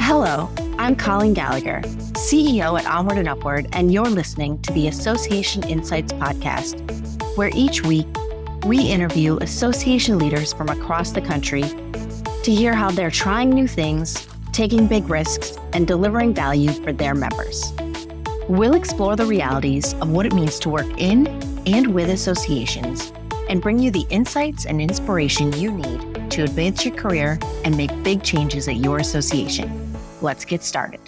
Hello, I'm Colleen Gallagher, CEO at OnWrd and UpWrd, and you're listening to the Association Insights podcast, where each week we interview association leaders from across the country to hear how they're trying new things, taking big risks, and delivering value for their members. We'll explore the realities of what it means to work in and with associations and bring you the insights and inspiration you need to advance your career and make big changes at your association. Let's get started.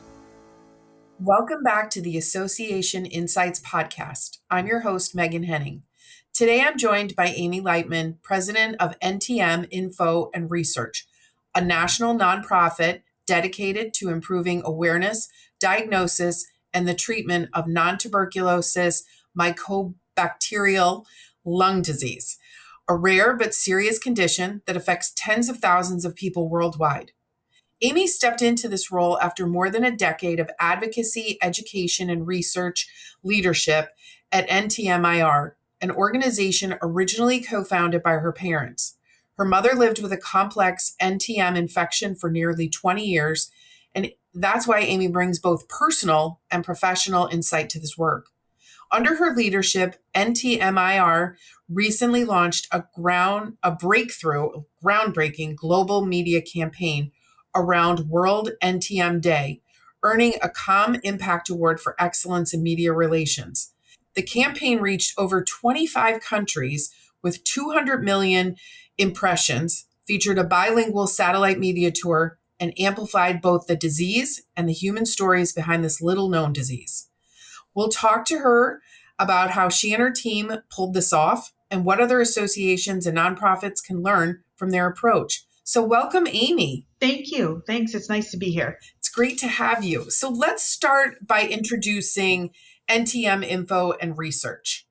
Welcome back to the Association Insights podcast. I'm your host, Meghan Henning. Today I'm joined by Amy Leitman, president of NTM Info Research, a national nonprofit dedicated to improving awareness, diagnosis, and the treatment of non-tuberculosis mycobacterial lung disease, a rare but serious condition that affects tens of thousands of people worldwide. Amy stepped into this role after more than a decade of advocacy, education, and research leadership at NTMir, an organization originally co-founded by her parents. Her mother lived with a complex NTM infection for nearly 20 years, and that's why Amy brings both personal and professional insight to this work. Under her leadership, NTMir recently launched a groundbreaking global media campaign around World NTM Day, earning a Com Impact Award for Excellence in Media Relations. The campaign reached over 25 countries with 200 million impressions, featured a bilingual satellite media tour, and amplified both the disease and the human stories behind this little-known disease. We'll talk to her about how she and her team pulled this off and what other associations and nonprofits can learn from their approach. So welcome, Amy. Thank you. Thanks. It's nice to be here. It's great to have you. So let's start by introducing NTM Info Research.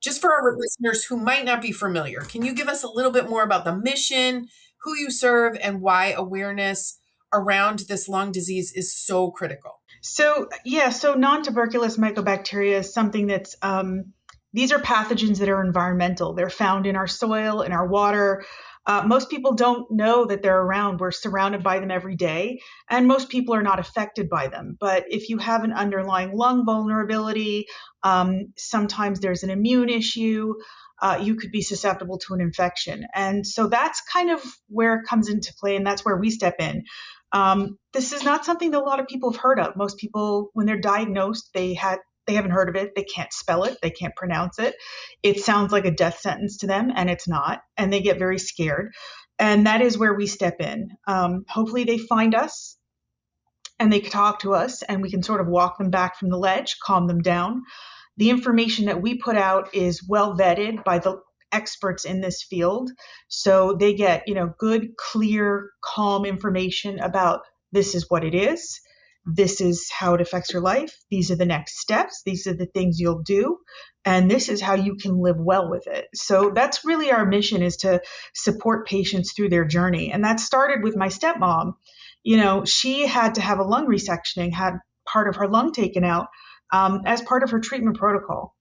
Just for our listeners who might not be familiar, can you give us a little bit more about the mission, who you serve, and why awareness around this lung disease is so critical? So non-tuberculous mycobacteria is something that's, these are pathogens that are environmental. They're found in our soil, in our water. Most people don't know that they're around. We're surrounded by them every day, and most people are not affected by them. But if you have an underlying lung vulnerability, sometimes there's an immune issue, you could be susceptible to an infection. And so that's kind of where it comes into play, and that's where we step in. This is not something that a lot of people have heard of. Most people, when they're diagnosed, they haven't heard of it. They can't spell it. They can't pronounce it. It sounds like a death sentence to them, and it's not. And they get very scared. And that is where we step in. Hopefully they find us and they can talk to us, and we can sort of walk them back from the ledge, calm them down. The information that we put out is well vetted by the experts in this field. So they get, good, clear, calm information about this is what it is. This is how it affects your life. These are the next steps. These are the things you'll do. And this is how you can live well with it. So that's really our mission, is to support patients through their journey. And that started with my stepmom. She had to have a lung resection, had part of her lung taken out as part of her treatment protocol.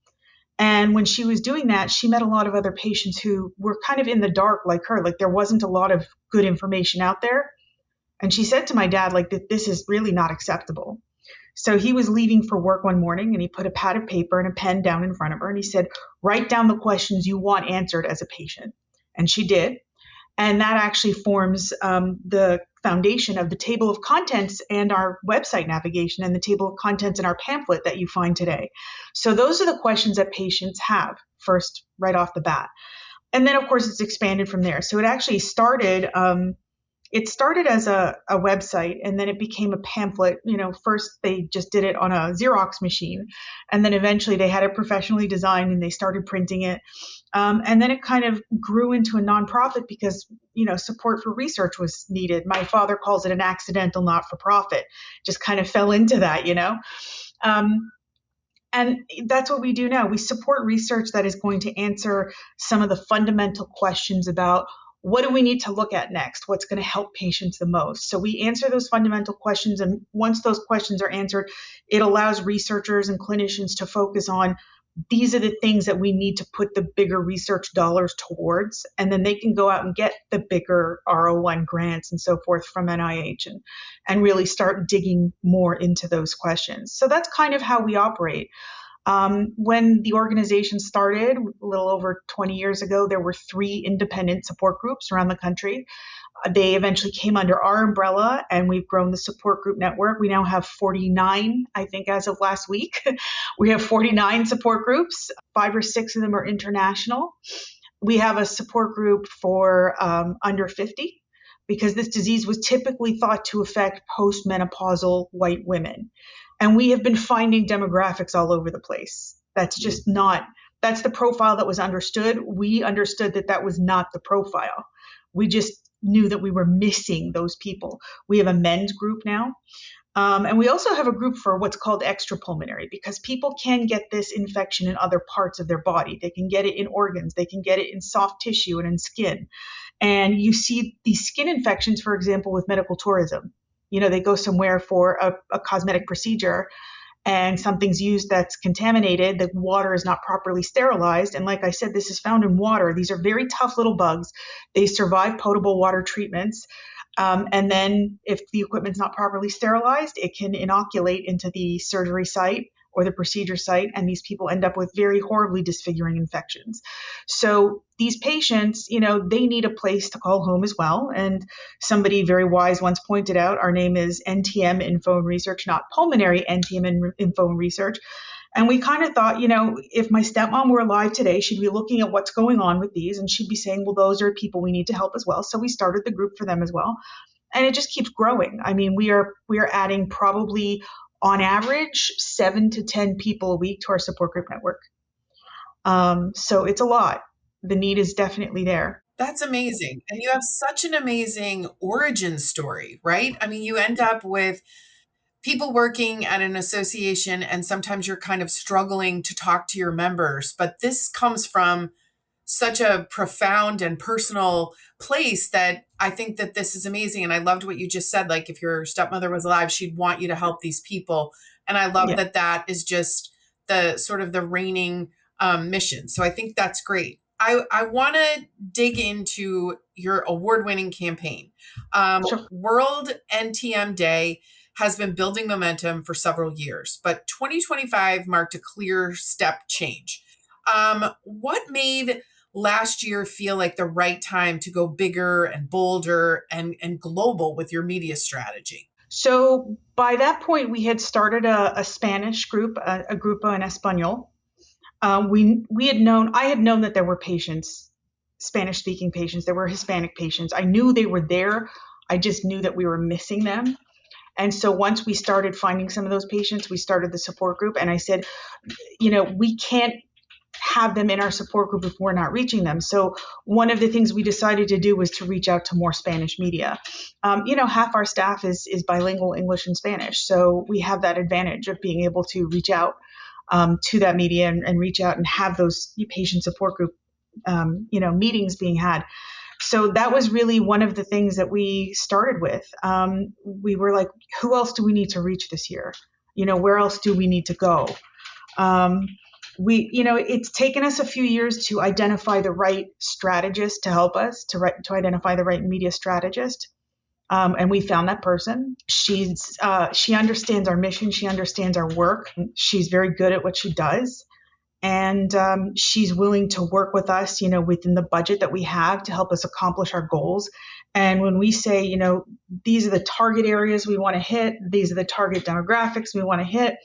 And when she was doing that, she met a lot of other patients who were kind of in the dark like her. Like, there wasn't a lot of good information out there. And she said to my dad, this is really not acceptable. So he was leaving for work one morning, and he put a pad of paper and a pen down in front of her. And he said, write down the questions you want answered as a patient. And she did. And that actually forms the foundation of the table of contents and our website navigation, and the table of contents in our pamphlet that you find today. So those are the questions that patients have first, right off the bat. And then, of course, it's expanded from there. So it actually started as a website, and then it became a pamphlet. First they just did it on a Xerox machine, and then eventually they had it professionally designed and they started printing it. And then it kind of grew into a nonprofit because, support for research was needed. My father calls it an accidental not-for-profit. Just kind of fell into that, And that's what we do now. We support research that is going to answer some of the fundamental questions about what do we need to look at next? What's going to help patients the most? So we answer those fundamental questions. And once those questions are answered, it allows researchers and clinicians to focus on these are the things that we need to put the bigger research dollars towards, and then they can go out and get the bigger R01 grants and so forth from NIH and really start digging more into those questions. So that's kind of how we operate. When the organization started a little over 20 years ago, there were 3 independent support groups around the country. They eventually came under our umbrella, and we've grown the support group network. We now have 49, I think, as of last week. We have 49 support groups. 5 or 6 of them are international. We have a support group for under 50, because this disease was typically thought to affect postmenopausal white women. And we have been finding demographics all over the place. That's just not, that's the profile that was understood. We understood that that was not the profile. We just knew that we were missing those people. We have a men's group now. And we also have a group for what's called extrapulmonary, because people can get this infection in other parts of their body. They can get it in organs. They can get it in soft tissue and in skin. And you see these skin infections, for example, with medical tourism. They go somewhere for a cosmetic procedure, and something's used that's contaminated. The water is not properly sterilized. And like I said, this is found in water. These are very tough little bugs. They survive potable water treatments. And then if the equipment's not properly sterilized, it can inoculate into the surgery site or the procedure site, and these people end up with very horribly disfiguring infections. So these patients, they need a place to call home as well. And somebody very wise once pointed out, our name is NTM Info Research, not pulmonary NTM Info Research. And we kind of thought, if my stepmom were alive today, she'd be looking at what's going on with these, and she'd be saying, well, those are people we need to help as well. So we started the group for them as well. And it just keeps growing. I mean, we are adding probably on average 7 to 10 people a week to our support group network. So it's a lot. The need is definitely there. That's amazing. And you have such an amazing origin story, right? I mean, you end up with people working at an association, and sometimes you're kind of struggling to talk to your members, but this comes from such a profound and personal place that I think that this is amazing. And I loved what you just said. Like, if your stepmother was alive, she'd want you to help these people. And I love that that is just the sort of the reigning mission. So I think that's great. I want to dig into your award-winning campaign. Sure. World NTM Day has been building momentum for several years, but 2025 marked a clear step change. What made last year feel like the right time to go bigger and bolder and global with your media strategy? So by that point, we had started a Spanish group, a Grupo en Español. I had known that there were patients, Spanish-speaking patients, there were Hispanic patients. I knew they were there. I just knew that we were missing them. And so once we started finding some of those patients, we started the support group. And I said, we can't have them in our support group if we're not reaching them. So one of the things we decided to do was to reach out to more Spanish media. Half our staff is bilingual English and Spanish. So we have that advantage of being able to reach out to that media and reach out and have those patient support group, meetings being had. So that was really one of the things that we started with. We were like, who else do we need to reach this year? Where else do we need to go? It's taken us a few years to identify the right strategist to help us, to identify the right media strategist. And we found that person. She understands our mission. She understands our work. She's very good at what she does. And she's willing to work with us, within the budget that we have to help us accomplish our goals. And when we say, these are the target areas we want to hit, these are the target demographics we want to hit,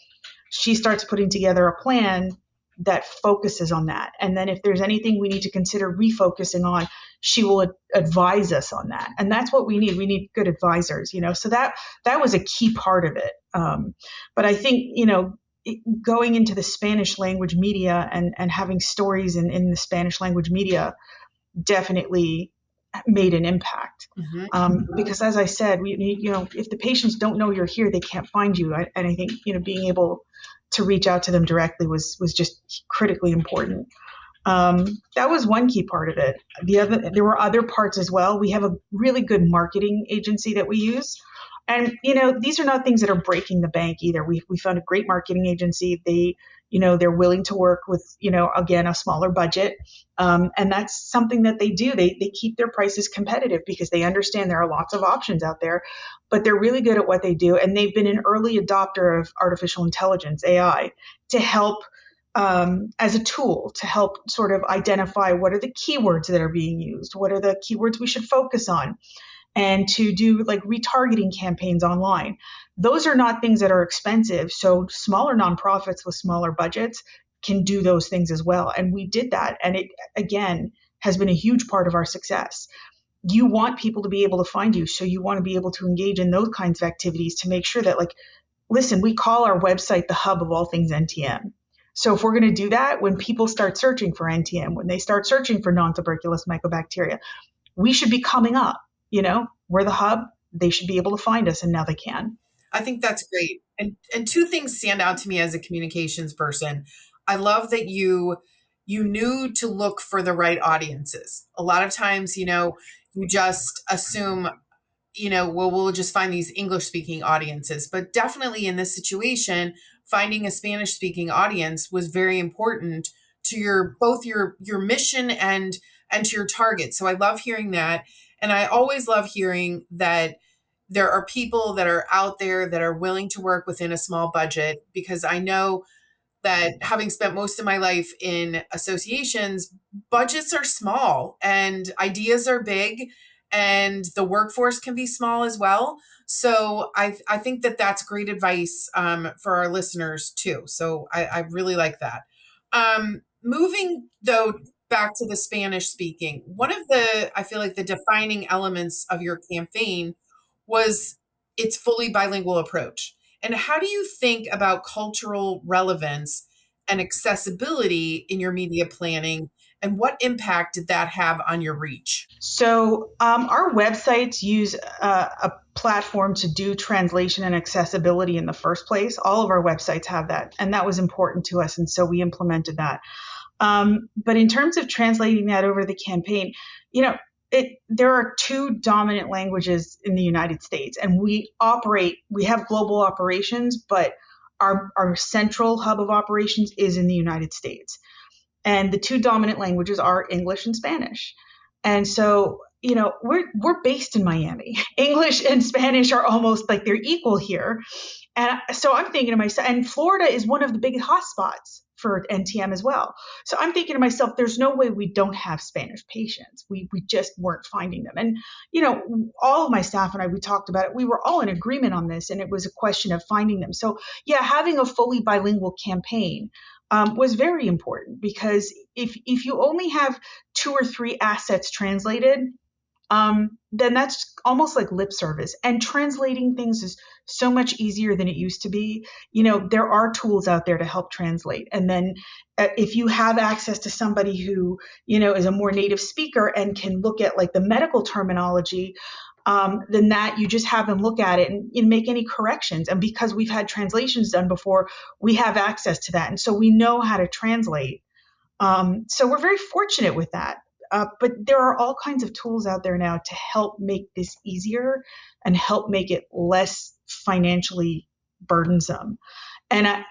she starts putting together a plan that focuses on that. And then if there's anything we need to consider refocusing on, she will advise us on that. And that's what we need. We need good advisors, so that was a key part of it. But I think, going into the Spanish language media and having stories in the Spanish language media definitely made an impact. Because as I said, if the patients don't know you're here, they can't find you. And I think, being able to reach out to them directly was just critically important. That was one key part of it. There were other parts as well. We have a really good marketing agency that we use. And, these are not things that are breaking the bank either. We found a great marketing agency. They're willing to work with, again, a smaller budget. And that's something that they do. They keep their prices competitive because they understand there are lots of options out there, but they're really good at what they do. And they've been an early adopter of artificial intelligence, AI, to help as a tool to help sort of identify what are the keywords that are being used, what are the keywords we should focus on, and to do like retargeting campaigns online. Those are not things that are expensive. So smaller nonprofits with smaller budgets can do those things as well. And we did that. And it, again, has been a huge part of our success. You want people to be able to find you. So you want to be able to engage in those kinds of activities to make sure that, like, listen, we call our website the hub of all things NTM. So if we're going to do that, when people start searching for NTM, when they start searching for non-tuberculous mycobacteria, we should be coming up. We're the hub. They should be able to find us, and now they can. I think that's great. And two things stand out to me as a communications person. I love that you knew to look for the right audiences. A lot of times, you just assume, well, we'll just find these English speaking audiences. But definitely in this situation, finding a Spanish speaking audience was very important to both your mission and to your target. So I love hearing that. And I always love hearing that there are people that are out there that are willing to work within a small budget, because I know that, having spent most of my life in associations, budgets are small and ideas are big, and the workforce can be small as well. So I think that that's great advice for our listeners too. So I really like that. Moving though back to the Spanish speaking, one of I feel like the defining elements of your campaign was its fully bilingual approach. And how do you think about cultural relevance and accessibility in your media planning? And what impact did that have on your reach? So our websites use a platform to do translation and accessibility in the first place. All of our websites have that, and that was important to us, and so we implemented that. But in terms of translating that over the campaign, there are two dominant languages in the United States, and we have global operations, but our central hub of operations is in the United States. And the two dominant languages are English and Spanish. And so, we're based in Miami. English and Spanish are almost like they're equal here. And so I'm thinking to myself, and Florida is one of the big hotspots for NTM as well. So I'm thinking to myself, there's no way we don't have Spanish patients. We just weren't finding them. And, all of my staff and I, we talked about it. We were all in agreement on this, and it was a question of finding them. So yeah, having a fully bilingual campaign was very important, because if you only have 2 or 3 assets translated, then that's almost like lip service. And translating things is so much easier than it used to be. There are tools out there to help translate. And then if you have access to somebody who, is a more native speaker and can look at like the medical terminology, then that you just have them look at it and make any corrections. And because we've had translations done before, we have access to that. And so we know how to translate. So we're very fortunate with that. But there are all kinds of tools out there now to help make this easier and help make it less financially burdensome. And,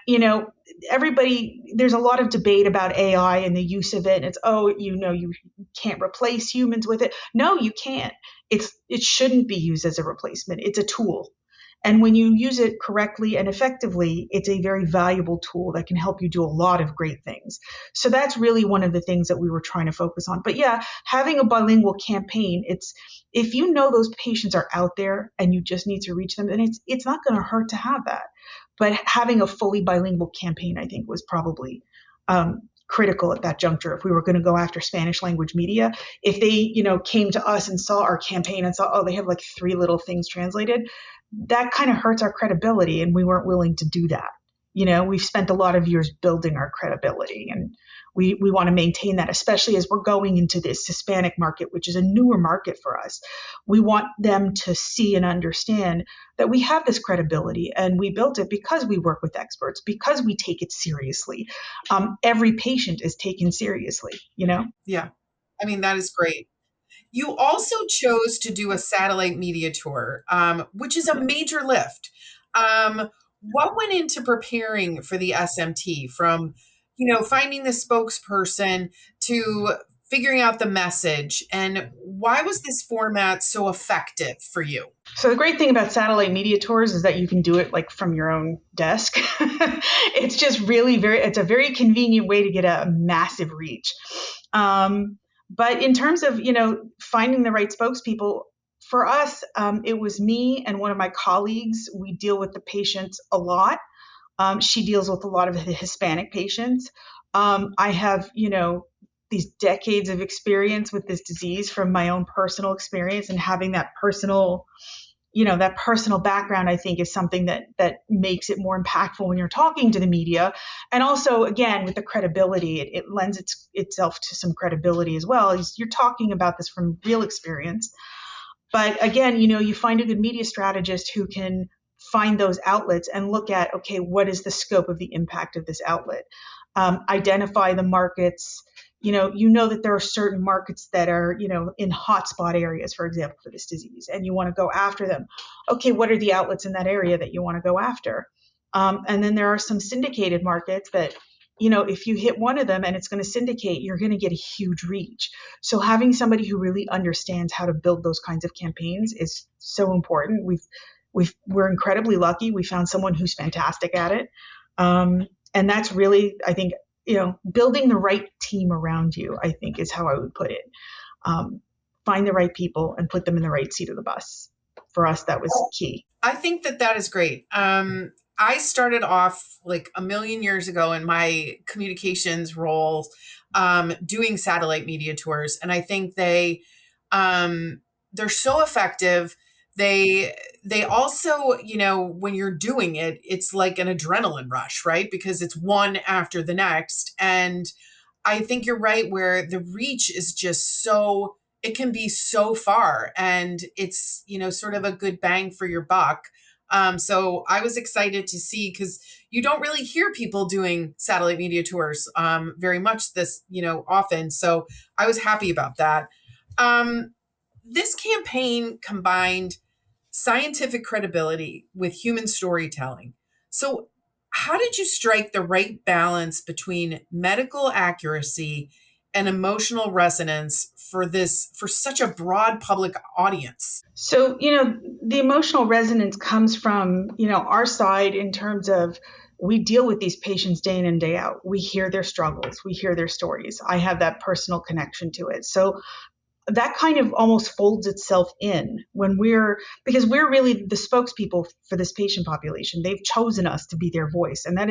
there's a lot of debate about AI and the use of it. And it's, you can't replace humans with it. No, you can't. It shouldn't be used as a replacement. It's a tool. And when you use it correctly and effectively, it's a very valuable tool that can help you do a lot of great things. So that's really one of the things that we were trying to focus on. But yeah, having a bilingual campaign, if you know those patients are out there and you just need to reach them, then it's not going to hurt to have that. But having a fully bilingual campaign, I think, was probably critical at that juncture. If we were going to go after Spanish language media, if they, came to us and saw our campaign and saw, they have like 3 little things translated, that kind of hurts our credibility, and we weren't willing to do that. We've spent a lot of years building our credibility, and we want to maintain that, especially as we're going into this Hispanic market, which is a newer market for us. We want them to see and understand that we have this credibility, and we built it because we work with experts, because we take it seriously. Every patient is taken seriously, Yeah. I mean, that is great. You also chose to do a satellite media tour, which is a major lift. What went into preparing for the SMT, from, finding the spokesperson to figuring out the message, and why was this format so effective for you? So the great thing about satellite media tours is that you can do it like from your own desk. It's just really it's a very convenient way to get a massive reach. But in terms of, finding the right spokespeople, for us, it was me and one of my colleagues. We deal with the patients a lot. She deals with a lot of the Hispanic patients. I have, these decades of experience with this disease from my own personal experience, and having that personal background, I think, is something that makes it more impactful when you're talking to the media. And also, again, with the credibility, it lends itself to some credibility as well. You're talking about this from real experience. But again, you find a good media strategist who can find those outlets and look at, okay, what is the scope of the impact of this outlet? Identify the markets. That there are certain markets that are, in hotspot areas, for example, for this disease, and you want to go after them. Okay, what are the outlets in that area that you want to go after? And then there are some syndicated markets that, if you hit one of them and it's going to syndicate, you're going to get a huge reach. So having somebody who really understands how to build those kinds of campaigns is so important. We're incredibly lucky. We found someone who's fantastic at it. And that's really, I think, building the right team around you, I think, is how I would put it. Find the right people and put them in the right seat of the bus. For us, that was key. I think that is great. I started off like a million years ago in my communications role, doing satellite media tours. And I think they're so effective. They also, when you're doing it, it's like an adrenaline rush, right? Because it's one after the next. And I think you're right, where the reach is just it can be so far, and it's, sort of a good bang for your buck. So I was excited to see, because you don't really hear people doing satellite media tours very much this, often. So I was happy about that. This campaign combined scientific credibility with human storytelling. So how did you strike the right balance between medical accuracy and emotional resonance for such a broad public audience? So, the emotional resonance comes from, our side, in terms of, we deal with these patients day in and day out. We hear their struggles. We hear their stories. I have that personal connection to it. So that kind of almost folds itself in because we're really the spokespeople for this patient population. They've chosen us to be their voice. And that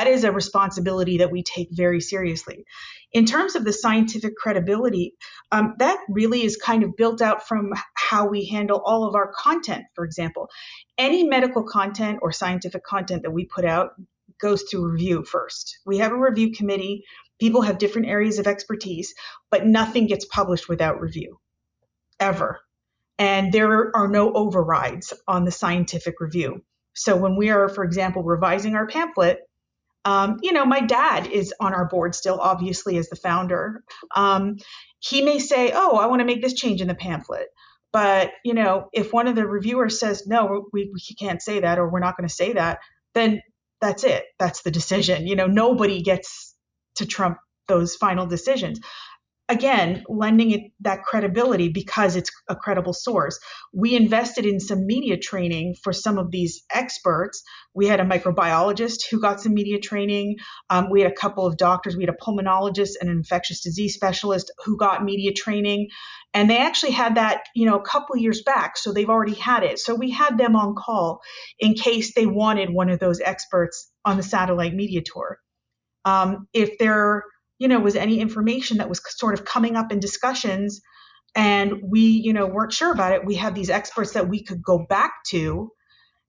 is a responsibility that we take very seriously. In terms of the scientific credibility, that really is kind of built out from how we handle all of our content. For example, any medical content or scientific content that we put out goes through review first. We have a review committee. People have different areas of expertise, but nothing gets published without review, ever. And there are no overrides on the scientific review. So when we are, for example, revising our pamphlet, my dad is on our board still, obviously, as the founder. He may say, oh, I want to make this change in the pamphlet. But, if one of the reviewers says, no, we can't say that, or we're not going to say that, then that's it. That's the decision. Nobody gets to trump those final decisions. Again, lending it that credibility because it's a credible source. We invested in some media training for some of these experts. We had a microbiologist who got some media training. We had a couple of doctors. We had a pulmonologist and an infectious disease specialist who got media training. And they actually had that, a couple of years back. So they've already had it. So we had them on call in case they wanted one of those experts on the satellite media tour. If there, was any information that was sort of coming up in discussions and we, weren't sure about it, we had these experts that we could go back to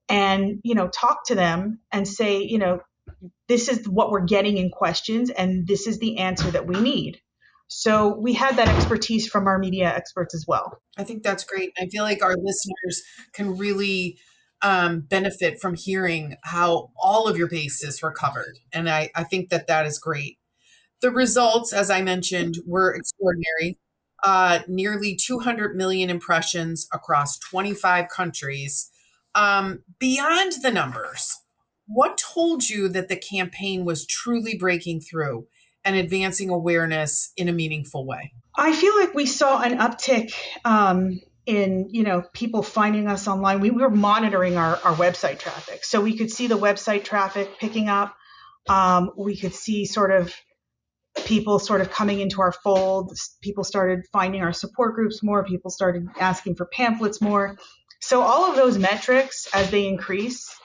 and, talk to them and say, this is what we're getting in questions and this is the answer that we need. So we had that expertise from our media experts as well. I think that's great. I feel like our listeners can really benefit from hearing how all of your bases were covered. And I think that is great. The results, as I mentioned, were extraordinary. nearly 200 million impressions across 25 countries. Beyond the numbers, what told you that the campaign was truly breaking through and advancing awareness in a meaningful way? I feel like we saw an uptick in people finding us online. We were monitoring our website traffic, so we could see the website traffic picking up. We could see sort of people sort of coming into our fold. People started finding our support groups more. People started asking for pamphlets more. So all of those metrics, as they increase,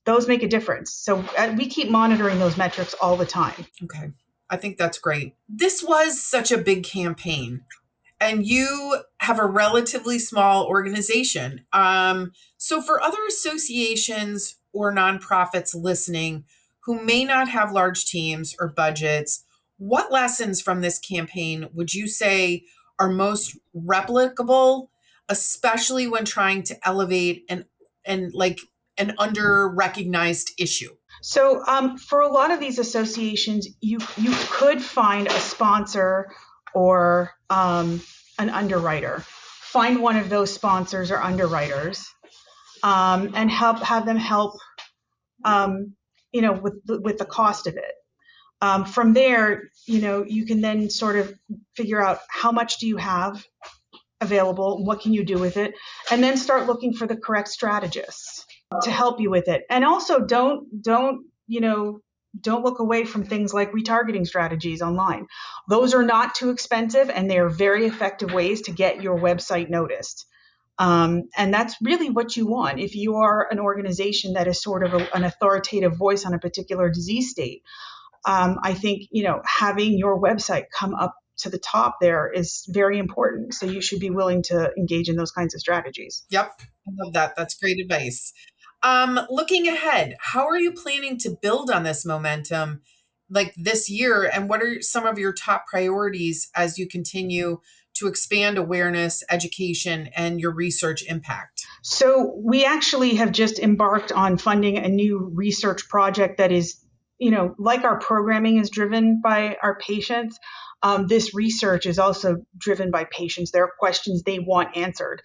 those make a difference. So we keep monitoring those metrics all the time. Okay. I think that's great. This was such a big campaign, and you have a relatively small organization. So for other associations or nonprofits listening who may not have large teams or budgets, what lessons from this campaign would you say are most replicable, especially when trying to elevate an under-recognized issue? So for a lot of these associations, you could find a sponsor or an underwriter. Find one of those sponsors or underwriters and have them help, with the cost of it. From there, you can then sort of figure out how much do you have available, what can you do with it, and then start looking for the correct strategists to help you with it. And also don't look away from things like retargeting strategies online. Those are not too expensive, and they are very effective ways to get your website noticed. And that's really what you want. If you are an organization that is sort of an authoritative voice on a particular disease state, I think, having your website come up to the top there is very important. So you should be willing to engage in those kinds of strategies. Yep. I love that. That's great advice. Looking ahead, how are you planning to build on this momentum like this year? And what are some of your top priorities as you continue to expand awareness, education, and your research impact? So we actually have just embarked on funding a new research project that is, like our programming is driven by our patients. This research is also driven by patients. There are questions they want answered.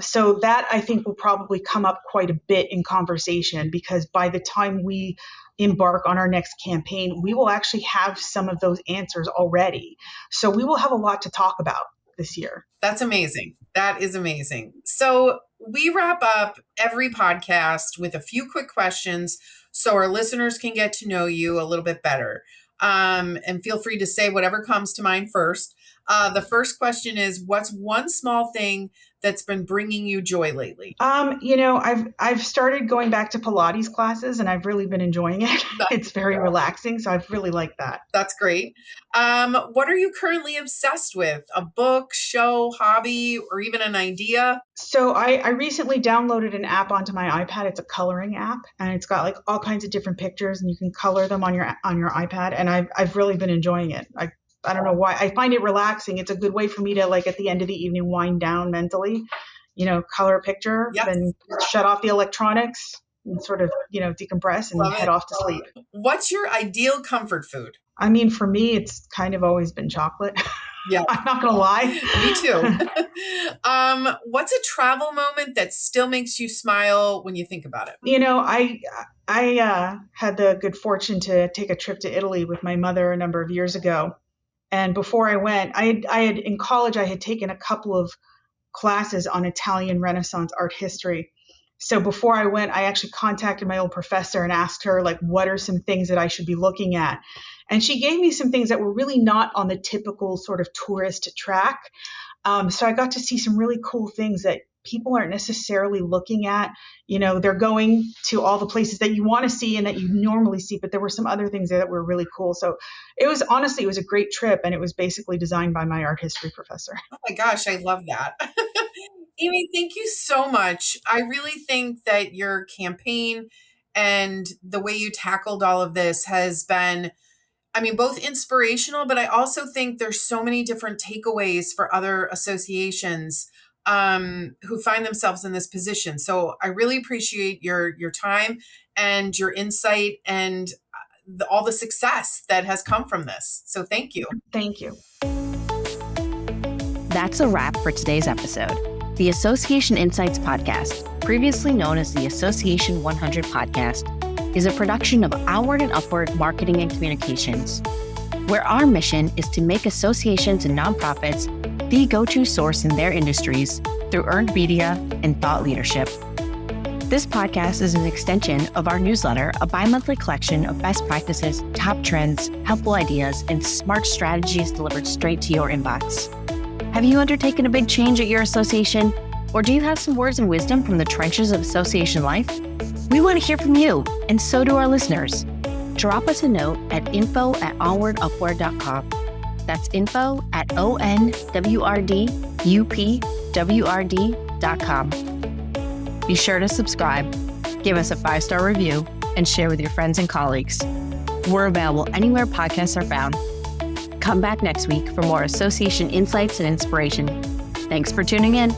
So that I think will probably come up quite a bit in conversation, because by the time we embark on our next campaign, we will actually have some of those answers already. So we will have a lot to talk about this year. That's amazing. That is amazing. So we wrap up every podcast with a few quick questions so our listeners can get to know you a little bit better. And feel free to say whatever comes to mind first. The first question is, what's one small thing that's been bringing you joy lately? I've started going back to Pilates classes, and I've really been enjoying it. It's very relaxing, so I've really liked that. That's great. What are you currently obsessed with? A book, show, hobby, or even an idea? So I recently downloaded an app onto my iPad. It's a coloring app, and it's got like all kinds of different pictures, and you can color them on your iPad. And I've really been enjoying it. I don't know why. I find it relaxing. It's a good way for me to, like, at the end of the evening, wind down mentally, color a picture, Yes. Then shut off the electronics and sort of, decompress and Love head it. off to sleep. What's your ideal comfort food? I mean, for me, it's kind of always been chocolate. Yeah. I'm not going to lie. Me too. What's a travel moment that still makes you smile when you think about it? I had the good fortune to take a trip to Italy with my mother a number of years ago. And before I went, in college, I had taken a couple of classes on Italian Renaissance art history. So before I went, I actually contacted my old professor and asked her, like, what are some things that I should be looking at? And she gave me some things that were really not on the typical sort of tourist track. So I got to see some really cool things that people aren't necessarily looking at. They're going to all the places that you want to see and that you normally see, but there were some other things there that were really cool. So it was a great trip, and it was basically designed by my art history professor. Oh my gosh, I love that. Amy, thank you so much. I really think that your campaign and the way you tackled all of this has been, both inspirational, but I also think there's so many different takeaways for other associations who find themselves in this position. So I really appreciate your time and your insight and all the success that has come from this. So thank you. Thank you. That's a wrap for today's episode. The Association Insights Podcast, previously known as the Association 100 Podcast, is a production of OnWrd and UpWrd Marketing and Communications, where our mission is to make associations and nonprofits the go-to source in their industries through earned media and thought leadership. This podcast is an extension of our newsletter, a bi-monthly collection of best practices, top trends, helpful ideas, and smart strategies delivered straight to your inbox. Have you undertaken a big change at your association? Or do you have some words of wisdom from the trenches of association life? We want to hear from you, and so do our listeners. Drop us a note at info@onwardupwrd.com. That's info@onwrdupwrd.com. Be sure to subscribe, give us a 5-star review, and share with your friends and colleagues. We're available anywhere podcasts are found. Come back next week for more association insights and inspiration. Thanks for tuning in.